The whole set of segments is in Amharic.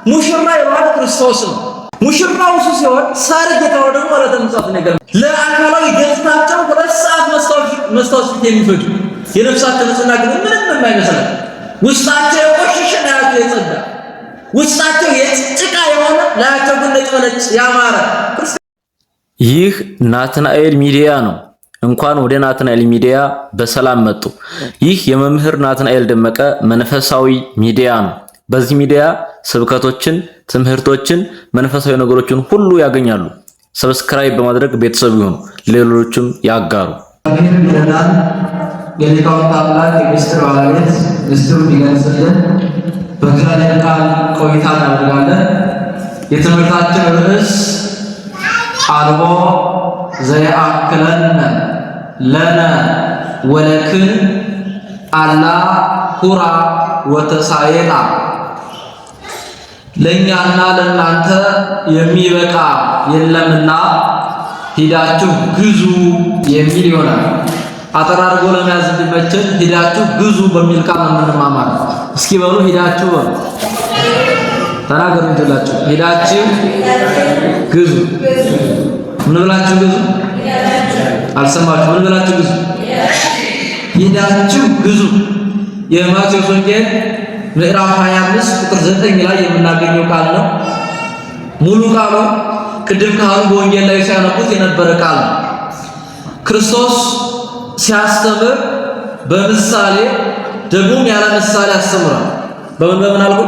ሙሽራ የሆነው ክርስቶስ ነው። ሙሽራው እሱ ሲሆን ሰርግ የተወደደ ማለት ነው። ነገር ለአካላዊ ገጽታቸው 2 ሰዓት መስታወት ፊት የሚፈጁ የነፍሳቸው ንጽህና ግን ምንም የማይመስል ውስጣቸው የቆሸሸ ላያቸው የጸዳ ውስጣቸው የጭቃ የሆነ ላያቸው ግን ነጭ ያማረ። ይህ ናትናኤል ሚዲያ ነው። እንኳን ወደ ናትናኤል ሚዲያ በሰላም መጡ። ይህ የመምህር ናትናኤል ደመቀ መንፈሳዊ ሚዲያ ነው። በዚህ ሚዲያ ስብከቶችን፣ ትምህርቶችን፣ መንፈሳዊ ነገሮችን ሁሉ ያገኛሉ። ሰብስክራይብ በማድረግ ቤተሰብ ይሁኑ፣ ሌሎችም ያጋሩ። የሊቃውንት አምላክ የሚስጥር ባለቤት ምስጢሩን ይገልጽልን በእግዚአብሔር ቃል ቆይታ እናደርጋለን። የትምህርታችን ርዕስ አልቦ ዘየአክለነ ለነ ወለክን አላ ሁራ ወተሳየና፣ ለእኛና ለእናንተ የሚበቃ የለምና ሂዳችሁ ግዙ የሚል ይሆናል። አጠራርጎ ለመያዝ እንዲመችን ሂዳችሁ ግዙ በሚል ቃል ነው የምንማማር። እስኪ በሉ ሂዳችሁ በሉ ተናገሩ እንላችሁ። ሂዳችሁ ግዙ። ምን ብላችሁ ግዙ? አልሰማችሁ? ምን ብላችሁ ግዙ? ሂዳችሁ ግዙ። የማቴዎስ ወንጌል ምዕራፍ 25 ቁጥር 9 ላይ የምናገኘው ቃል ነው። ሙሉ ቃሉ ቅድም ካህኑ በወንጌል ላይ ሲያነቡት የነበረ ቃል ነው። ክርስቶስ ሲያስተምር በምሳሌ ደግሞም ያለ ምሳሌ ያስተምራል። በምን አልኩ?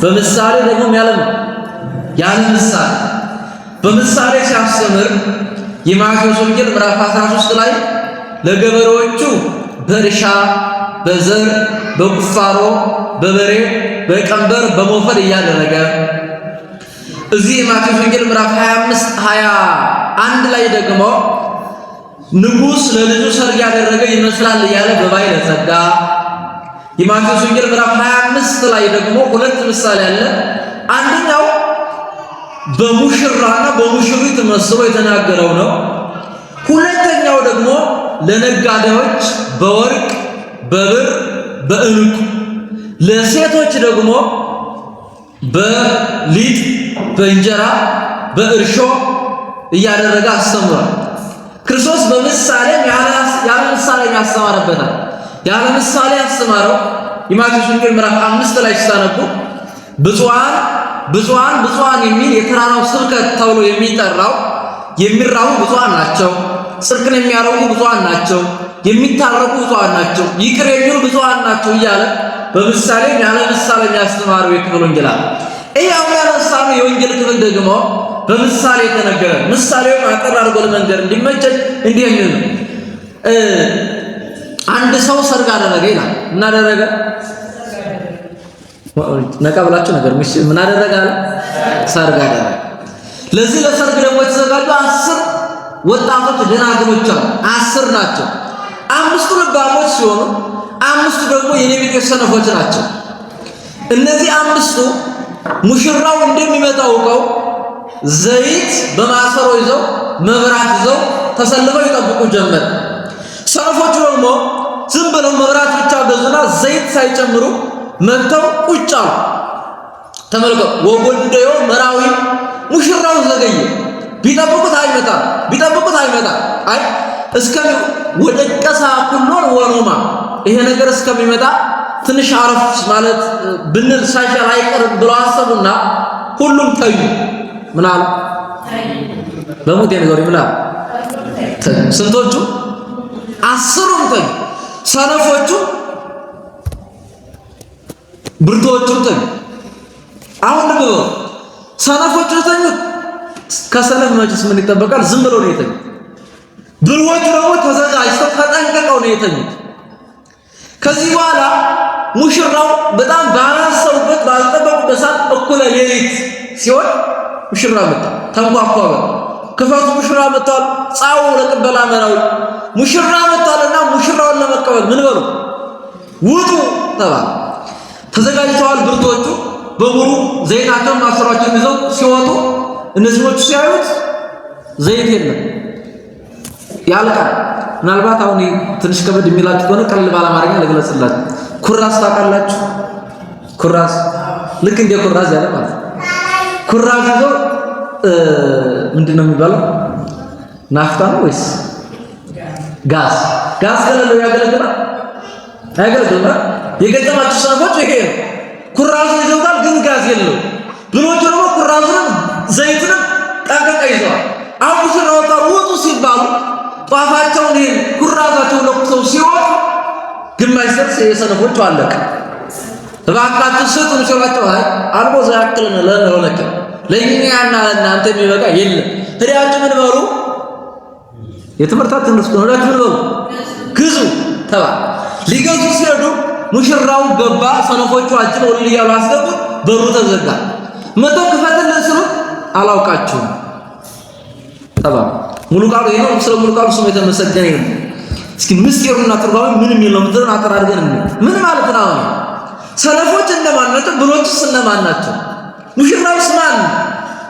በምሳሌ ደግሞም ያለ ምሳሌ። በምሳሌ ሲያስተምር የማቴዎስ ወንጌል ምዕራፍ 13 ላይ ለገበሬዎቹ በእርሻ በዘር በቁፋሮ በበሬ በቀንበር በሞፈር እያደረገ እዚህ የማቴዎስ ወንጌል ምዕራፍ 21 ላይ ደግሞ ንጉስ ለልጁ ሰርግ ያደረገ ይመስላል እያለ በባይለ ጸጋ። የማቴዎስ ወንጌል ምዕራፍ 25 ላይ ደግሞ 2 ምሳሌ አለ። አንደኛው በሙሽራና በሙሽሪት መስሎ የተናገረው ነው። ሁለተኛው ደግሞ ለነጋዴዎች በወርቅ በብር በዕንቁ፣ ለሴቶች ደግሞ በሊጥ በእንጀራ በእርሾ እያደረገ አስተምሯል። ክርስቶስ በምሳሌ ያለ ምሳሌ ያስተማረበታል። ያለ ምሳሌ ያስተማረው የማቴዎስ ወንጌል ምዕራፍ 5 ላይ ሲታነቡ ብፁዓን የሚል የተራራው ስብከት ተብሎ የሚጠራው የሚራቡ ብፁዓን ናቸው፣ ጽድቅን የሚያረጉ ብፁዓን ናቸው፣ የሚታረቁ ብፁዓን ናቸው፣ ይቅር የሚሉ ብፁዓን ናቸው እያለ በምሳሌ ያለ ምሳሌ ያስተማረው የክፍል ወንጌል አለ። ይሄ አሁን ያነሳነው የወንጌል ክፍል ደግሞ በምሳሌ የተነገረ ምሳሌውን አጠር አድርጎ ለመንገር እንዲመቸን እንዲህ የሚል ነው። አንድ ሰው ሰርግ አደረገ ይላል። ምን አደረገ? ነቃ ብላችሁ ነገር ምን አደረገ አለ? ሰርግ አደረገ። ለዚህ ለሰርግ ደግሞ የተዘጋጁ 10 ወጣቶች ደናግሎች አሉ። 10 ናቸው። 5ቱ ልባሞች ሲሆኑ 5ቱ ደግሞ የኔቢጤ ሰነፎች ናቸው። እነዚህ 5ቱ ሙሽራው እንደሚመጣ አውቀው ዘይት በማሰሮ ይዘው መብራት ይዘው ተሰልፈው ይጠብቁ ጀመር። ሰነፎቹ ደግሞ ዝም ብለው መብራት ብቻ ገዙና ዘይት ሳይጨምሩ መጥተው ቁጭ አሉ። ተመልከቱ። ወጎንደዮ መራዊ ሙሽራው ዘገየ። ቢጠብቁት አይመጣ አይ እስከ ወደቀሳ ኩሎን ወሮማ ይሄ ነገር እስከሚመጣ ትንሽ አረፍ ማለት ብንል ሳይሻል አይቀርም ብለው አሰቡና ሁሉም ተዩ። ምን አሉ? በሞት የነገሩ ምን አሉ? ስንቶቹ? 10ሩም ተዩ። ሰነፎቹ ብርቶቹም ተዩ። አሁን ደግሞ ሰነፎቹ ተኙት። ከሰነፍ መቼስ ምን ይጠበቃል? ዝም ብሎ ነው የተኙት። ብልሆቹ ደግሞ ተዘጋጅተው ተጠንቅቀው ነው የተኙት። ከዚህ በኋላ ሙሽራው በጣም ባላሰቡበት ባልጠበቁበት ሰዓት እኩለ ሌሊት ሲሆን ሙሽራ መጣ። ተንኳኳ። ክፈቱ፣ ሙሽራ መጣል። ጻው ለቅበላ መራው ሙሽራ መጣልና ሙሽራውን ለመቀበል ምን በሉ ውጡ ተባለ። ተዘጋጅተዋል። ብርቶቹ በሙሉ ዘይታቸውን ማሰሯቸውን ይዘው ሲወጡ እነዚህኞቹ ሲያዩት ዘይት የለም፣ ያልቃል። ምናልባት አሁን ትንሽ ከበድ የሚላችሁ ከሆነ ቀለል ባለ አማርኛ ልግለጽላችሁ። ኩራስ ታውቃላችሁ? ኩራስ ልክ እንደ ኩራዝ ያለ ማለት ኩራዝ ይዞ ምንድነው የሚባለው? ናፍጣ ነው ወይስ ጋዝ? ጋዝ ከሌለው ያገለግላል አያገለግልም? የገጠማችሁ ሰዎች ይሄ ነው። ኩራዙ ይዘውታል ግን ጋዝ የለው። ብሎች ደግሞ ኩራዙንም ዘይቱንም ጠንቀቀ ይዘዋል። አሁን ሙሽራው ውጡ ሲባሉ ጧፋቸውን ይሄን ኩራዛቸውን ለኩሰው ሲወጡ ግማሽ ደርስ የሰነፎቹ አለቀ። እባካችሁ ስጡን ሲሏቸው አይ አልቦ ዘያክልን ለነለከ ለኛና ለእናንተ የሚበቃ የለም። ህዳችሁ ምን በሉ የትምህርታችን ርስኩ ነው። ህዳችሁ ምን በሉ ግዙ ተባለ። ሊገዙ ሲሄዱ ሙሽራው ገባ። ሰነፎቹ አጭበው እያሉ አስገቡት። በሩ ተዘጋ። መቶ ክፈትልን ስሉት አላውቃችሁም ተባለ። ሙሉ ቃሉ ይሄ ነው። ስለ ሙሉ ቃሉ ስሙ የተመሰገነ ይሁን። እስኪ ምስጢሩና ትርጓሜ ምን የሚለው ምድርን አጠራርገን ምን ማለት ነው? ሰነፎች እነማን ናቸው? ብሎችስ እነማን ናቸው? ሙሽራውስ ማን?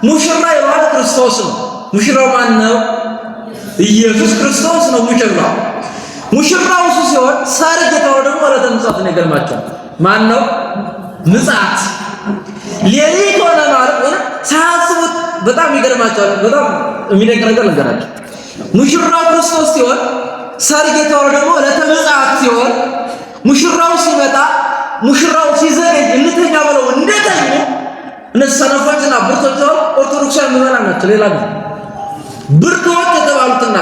ሙሽራ የሆነ ክርስቶስ ነው። ሙሽራው ማን ነው? ኢየሱስ ክርስቶስ ነው ሙሽራው። ሙሽራው እሱ ሲሆን ሰርግ የተባለው ደግሞ ወደ ምጽአት ነው። ይገርማቸዋል። ማን ነው? ምጽአት ሌሊት ሆነ ማለት ነው። ሳያስቡት በጣም ይገርማቸዋል። በጣም የሚደንቅ ነገር ልንገራቸው። ሙሽራው ክርስቶስ ሲሆን ሰርግ የተባለው ደግሞ ለተምጽአት ሲሆን ሙሽራው ሲመጣ ሙሽራው ሲዘገይ እንተኛ ብለው እንደተኙ እነዚህ ሰነፎችና ብርቶች ኦርቶዶክሳውያን ምዕመናን ናቸው። ሌላ ግን ብርቶች የተባሉትና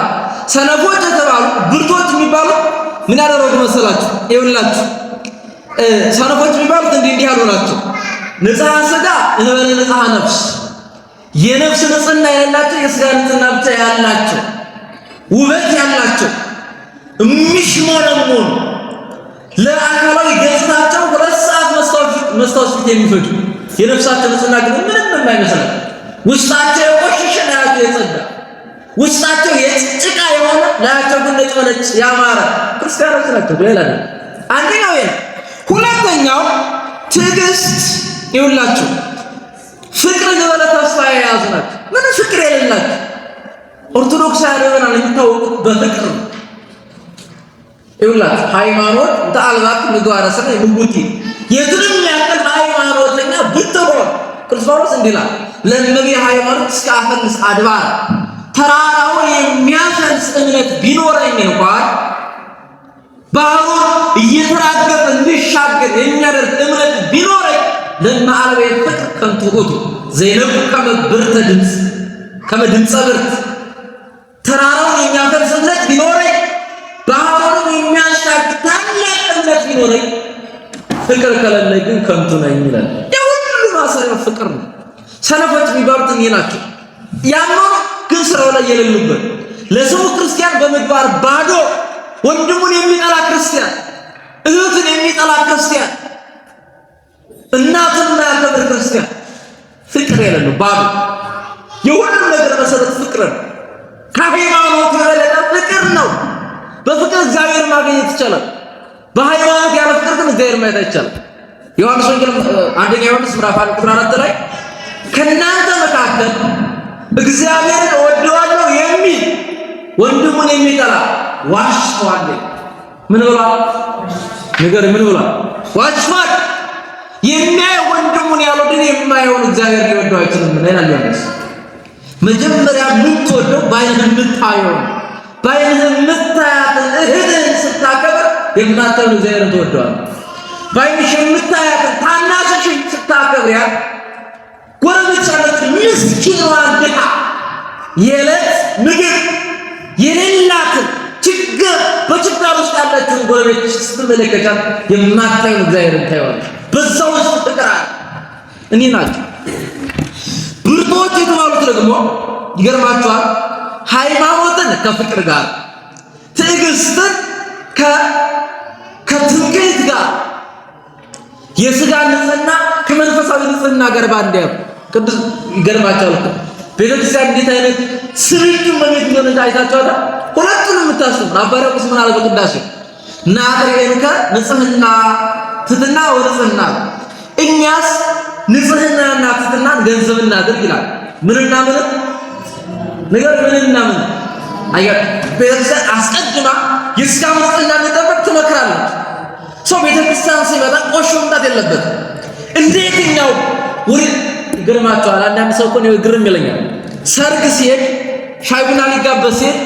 ሰነፎች የተባሉ ብርቶች የሚባሉት ምን ያደረጉ መሰላችሁ? ይኸውላችሁ ሰነፎች የሚባሉት እንዲህ ያሉ ናቸው። ንጽሐ ሥጋ እንበለ ንጽሐ ነፍስ፣ የነፍስ ንጽህና የሌላቸው የሥጋ ንጽህና ብቻ ያላቸው ውበት ያላቸው የሚሽሞነሞኑ ለአካላዊ ገጽታቸው 2 ሰዓት መስታወት ፊት የሚፈጁ የነፍሳቸው ንጽህና ግን ምንም የማይመስላል። ውስጣቸው የቆሸሸ ላያቸው የጸዳ፣ ውስጣቸው የጭቃ የሆነ ላያቸው ግን ነጭ በነጭ ያማረ ክርስቲያኖች ናቸው። ሌላ ነው። አንደኛው ይሄ። ሁለተኛው ትዕግስት ይውላችሁ ፍቅር የበለ ተስፋ የያዙ ናቸው። ምንም ፍቅር የሌላቸው ኦርቶዶክሳውያን ምዕመናን የሚታወቁት በፍቅር ነው። ይውላችሁ ሃይማኖት ተአልባት ምግባረ ሰናይ ምጉቲ የቱንም ያክል ሃይማኖተኛ ብትሆን ክርስቶስ እንዲላል ለነቢ ሃይማኖት እስከ አፈልስ አድባር ተራራው የሚያፈልስ እምነት ቢኖረኝ እንኳን ባህሩን እየተራገፈ እንዲሻገር የሚያደርግ እምነት ቢኖረኝ ለማዓለበ ፍቅር ከንቱ ሆቱ ዘይነብ ከመብርተ ድምፅ ከመድምፀ ብርት ተራራውን የሚያፈልስ እምነት ቢኖረኝ ባህሩን የሚያሻግር ታላቅ እምነት ቢኖረኝ ፍቅር ከሌለኝ ግን ከንቱ ነኝ ይላል። የሁሉ ማሰሪያው ፍቅር ነው። ሰነፎች የሚባሉት እኔ ናቸው። ያመኑ ግን ስራው ላይ የሌሉበት ለስሙ ክርስቲያን በምግባር ባዶ ወንድሙን የሚጠላ ክርስቲያን፣ እህቱን የሚጠላ ክርስቲያን፣ እናቱን የማያከብር ክርስቲያን ፍቅር የሌለው ባዶ። የሁሉም ነገር መሰረት ፍቅር ነው። ከሃይማኖት የበለጠ ፍቅር ነው። በፍቅር እግዚአብሔር ማግኘት ይቻላል። በሃይማኖት ያለ ፍቅር ግን እግዚአብሔር ማየት አይቻልም። ዮሐንስ ወንጌል አንደኛ ዮሐንስ ምዕራፍ 1 ቁጥር 4 ላይ ከእናንተ መካከል እግዚአብሔርን እወደዋለሁ የሚል ወንድሙን የሚጠላ ዋሽቷል። ምን ብሏል? ነገር ምን ብሏል? ዋሽቷል። የሚያየው ወንድሙን ያልወደደ የማየውን እግዚአብሔር ሊወደው አይችልም። ምን ይላል ዮሐንስ? መጀመሪያ የምትወደው በዓይንህ የምታየው በዓይንህ የምታያትን እህትህን ስታከብር የምታየውን እግዚአብሔርን ትወደዋለህ። በዓይንሽ የምታያትን ታናሽሽን ስታከብሪያት ጎረቤትሽ ምስኪኗን ድሃ የዕለት ምግብ የሌላትን ችግር በችግር ውስጥ ያለችውን ጎረቤትሽ ስትመለከቻት የማታየውን እግዚአብሔርን ታየዋለሽ። በዛው ውስጥ ፍቅር አለ። እኔ ናቸው ብርቶች የተባሉት ደግሞ ይገርማቸዋል። ሃይማኖትን ከፍቅር ጋር፣ ትዕግስትን ከትምክህት ጋር፣ የሥጋ ንጽህና ከመንፈሳዊ ንጽህና ጋር ባንድ ያው ቅዱስ ይገርማቸዋል። ቤተክርስቲያን እንዴት አይነት ስርጭት በቤት እንደሆነ አይታችኋል። ሁለቱንም የምታስቡ አባሪያውስ ምን አለ በቅዳሴ ናጥሬንከ ንጽህና ትሕትና ወንጽህና። እኛስ ንጽህናና ትሕትናን ገንዘብ እናድርግ ይላል። ምንና ምን ነገር ምንና ምን አያ ቤተክርስቲያን አስቀድማ የሥጋ ንጽህና እንዲጠብቅ ትመክራለች። ሰው ቤተክርስቲያን ሲመጣ ቆሾ መምጣት የለበትም። እንዴትኛው ወሬ ይገርማቸዋል። አንዳንድ ሰው እኮ ነው ግርም ይለኛል። ሰርግ ሲሄድ ሻይ ቡና ሊጋበዝ ሲሄድ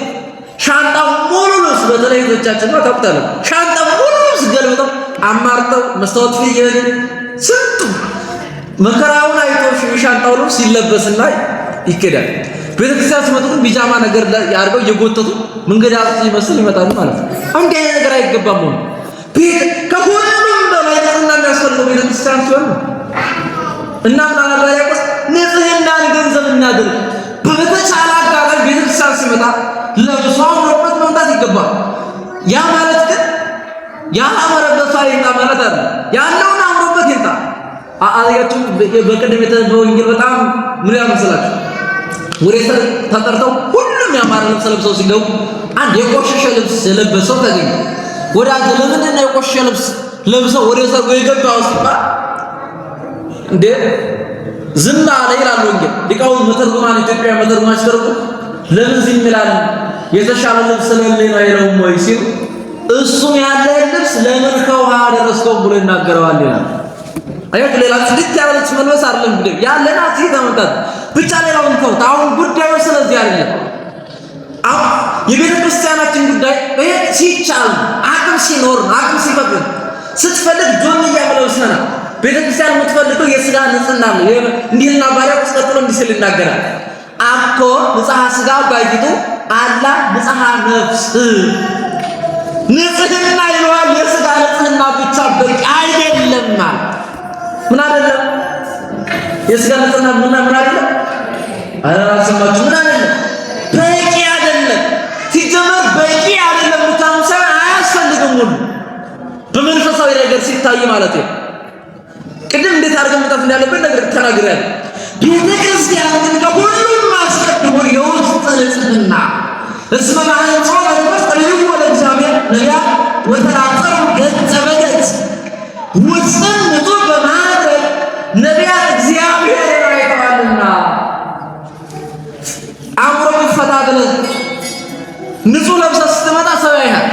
ሻንጣው ሙሉ ልብስ በተለይ ልጆቻችን ነው ታውቃለህ፣ ሻንጣው ሙሉ ልብስ ገልብጠው አማርጠው መስታወት ፍየል ስንቱ መከራውን አይቶ ሻንጣው ልብስ ይለበስና ይኬዳል። ቤተክርስቲያን ሲመጡ ግን ቢጃማ ነገር ያርገው እየጎተቱ መንገድ አጥቶ ይመስል ይመጣሉ ማለት ነው። አንዴ አይነት ነገር አይገባም ነው። ቤት ከሁሉም በላይ ንጽህና የሚያስፈልገው ቤተክርስቲያን ሲሆን እና ምናልባት ያቆስ ንጽህናን ገንዘብ እናድርግ። በተቻለ አጋጣሚ ቤተክርስቲያን ሲመጣ ለብሶ አምሮበት መምጣት ይገባል። ያ ማለት ግን ያላመረበት ሳይንጣ ማለት አይደለም። ያለውን አምሮበት ይንጣ። አያችሁ በቀደም የተነበበው ወንጌል በጣም ምን ያመሰላችሁ? ወደ ተጠርተው ሁሉም ያማረ ልብስ ለብሰው ሲገቡ አንድ የቆሸሸ ልብስ የለበሰው ተገኘ። ወዳጅ ለምንድን ነው የቆሸሸ ልብስ ለብሰው ወደ ሰርጉ የገባው ሲባል እንዴ ዝም አለ ይላል ወንጌል ሊቃውንት መተርጉማን ኢትዮጵያ መተርጉማን ሲተረጉ ለምን ዝም ይላል? የተሻለ ልብስ ስለሌለ ነው አይለውም ወይ ሲሉ እሱም ያለ ልብስ ለምን ከውሃ ደረስከው ብሎ ይናገረዋል ይላል። አያት ሌላ ጽድቅ ያለ ልብስ መልበስ አይደለም እንግዲህ ያለና ሲተመጣጥ ብቻ ሌላውን ተው። አሁን ጉዳዩ ስለዚህ አይደለም። አሁን የቤተ ክርስቲያናችን ጉዳይ ሲቻል አቅም ሲኖር አቅም ሲፈቅድ ስትፈልግ ጆንያ ብለውስና ቤተ ክርስቲያን የምትፈልገው የሥጋ ንጽህና ነው። እንዲህና ባሪያው ቀጥሎ እንዲህ ሲል ይናገራል። አኮ ንጽሐ ሥጋ ባይቱ አላ ንጽሐ ነፍስ ንጽህና ይለዋል። የሥጋ ንጽህና ብቻ በቂ አይደለም ማለት ምን አይደለም? የሥጋ ንጽህና ምን አይደለም? አላሰማችሁ? ምን አይደለም? በቂ አይደለም። ሲጀመር በቂ አይደለም ብቻም ሳይሆን አያስፈልግም። ሁሉ በመንፈሳዊ ነገር ሲታይ ማለት ነው። ቅድም እንዴት አድርገን መጣፍ እንዳለበት ነገር ተናግሬያለሁ። ቤተ ክርስቲያን ግን ከሁሉም አስቀድሞ የውስጥ ንጽህና እስመ ማኅፀነ መንፈስ ጠቢቡ ለእግዚአብሔር ነቢያት ወተናጸሩ ገጸ በገጽ ውስጥን ንጹሕ በማድረግ ነቢያት እግዚአብሔርን አይተዋልና አምሮ ፈታ ብለህ ንጹሕ ለብሰህ ስትመጣ ሰው ያይሃል።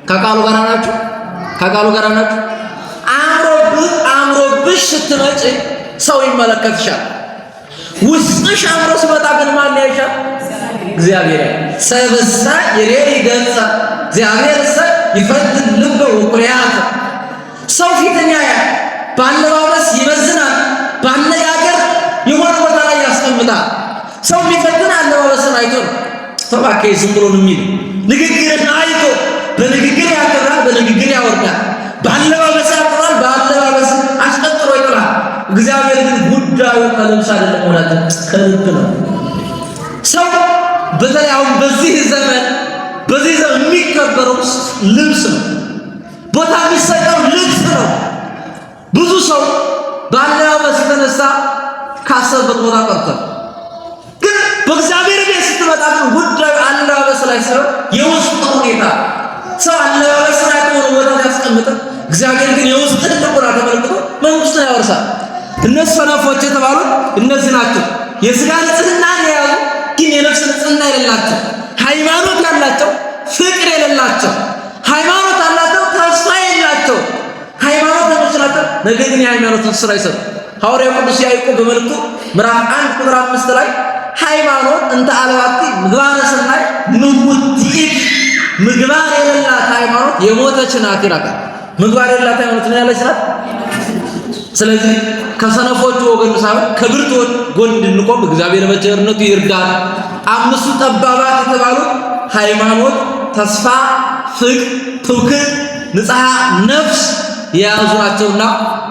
ከቃሉ ጋር ናችሁ? ከቃሉ ጋር ናችሁ? አምሮብሽ ስትመጪ ሰው ይመለከትሻል። ውስጥሽ አምሮ ሲመጣ ግን ማን ያይሻል? እግዚአብሔር። ሰብእሰ ይሬኢ ገጸ እግዚአብሔር ይፈትን ልበ ወኩርያተ። ሰው ፊትን ያያል፣ በአለባበስ ይመዝናል፣ በአነጋገር የሆነ ቦታ ላይ ያስቀምጣል። ሰው የሚፈትን አለባበስን አይቶ ነው። ተባከይ ዝም ብሎ ነው የሚል ንግግርን አይቶ በንግግር ያከብራል፣ በንግግር ያወርዳል፣ በአለባበስ ያከብራል፣ በአለባበስ አስቀጥሮ ይጥላል። እግዚአብሔር ግን ጉዳዩ ከልብስ አይደለም፣ ወላደ ከልብ ነው። ሰው በተለይ አሁን በዚህ ዘመን የሚከበረው ልብስ ነው። ቦታ የሚሰጠው ልብስ ነው። ብዙ ሰው በአለባበስ የተነሳ ካሰበበት ቦታ ቀርቷል። ግን በእግዚአብሔር ቤት ስትመጣ ግን ጉዳዩ አለባበስ ላይ ሳይሆን የውስጥ ሁኔታ። ሰው አለባበስ ላይ ሆኖ ቦታ ያስቀምጥ፣ እግዚአብሔር ግን የውስጥ ልቦና ተመልክቶ መንግስቱን ያወርሳል። እነሱ ሰነፎች የተባሉት እነዚህ ናቸው። የሥጋ ንጽህና የያዙ ግን የነፍስ ንጽህና የሌላቸው፣ ሃይማኖት ያላቸው ፍቅር የሌላቸው፣ ሃይማኖት አላቸው ተስፋ የሌላቸው፣ ሃይማኖት ናቸው ነገር ግን የሃይማኖትን ስራ ይሰሩ። ሐዋርያው ቅዱስ ያዕቆብ በመልእክቱ ምዕራፍ 1 ቁጥር 5 ላይ ሃይማኖት እንተ አልባቲ ምግባረ ሰናይ ምውቲት፣ ምግባር የሌላት ሃይማኖት የሞተች ናት ይላል። ምግባር የሌላት ሃይማኖት ምን ያለች ናት? ስለዚህ ከሰነፎቹ ወገን ሳይሆን ከብርቱዎች ጎን እንድንቆም እግዚአብሔር በቸርነቱ ይርዳል። አምስቱ ጠባባት የተባሉት ሃይማኖት፣ ተስፋ፣ ፍቅር፣ ትውክል፣ ንጽሐ ነፍስ የያዙ ናቸውና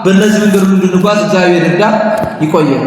በእነዚህ መንገድ እንድንጓዝ እግዚአብሔር ይርዳል። ይቆየን።